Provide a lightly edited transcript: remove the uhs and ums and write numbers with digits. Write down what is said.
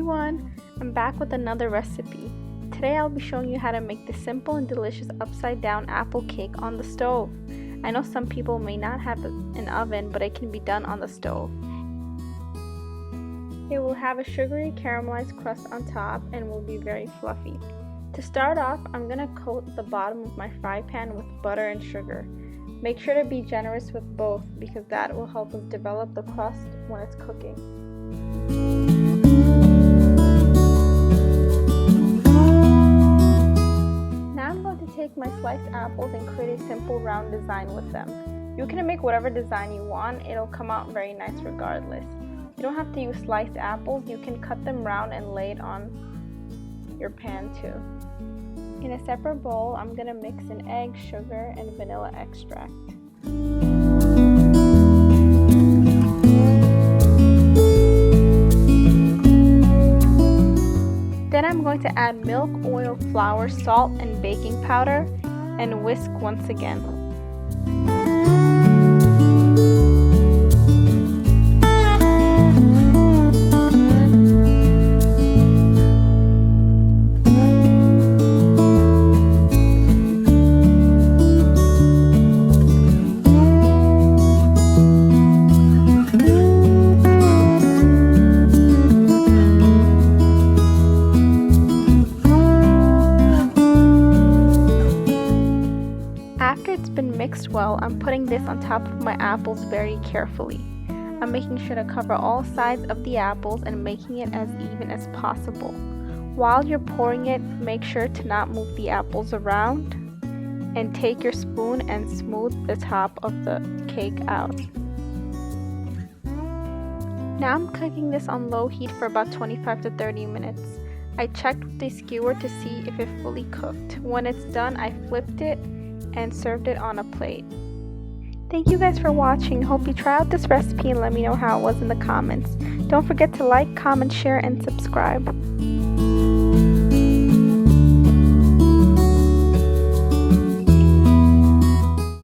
everyone! I'm back with another recipe. Today I'll be showing you how to make this simple and delicious upside down apple cake on the stove. I know some people may not have an oven, but it can be done on the stove. It will have a sugary caramelized crust on top and will be very fluffy. To start off, I'm going to coat the bottom of my fry pan with butter and sugar. Make sure to be generous with both because that will help us develop the crust when it's cooking. Now I'm going to take my sliced apples and create a simple round design with them. You can make whatever design you want, it'll come out very nice regardless. You don't have to use sliced apples, you can cut them round and lay it on your pan too. In a separate bowl, I'm going to mix in egg, sugar, and vanilla extract. Then I'm going to add milk, oil, flour, salt, and baking powder and whisk once again. After it's been mixed well, I'm putting this on top of my apples very carefully. I'm making sure to cover all sides of the apples and making it as even as possible. While you're pouring it, make sure to not move the apples around and take your spoon and smooth the top of the cake out. Now I'm cooking this on low heat for about 25 to 30 minutes. I checked with the skewer to see if it fully cooked. When it's done, I flipped it and served it on a plate. Thank you guys for watching. Hope you try out this recipe and let me know how it was in the comments. Don't forget to like, comment, share, and subscribe.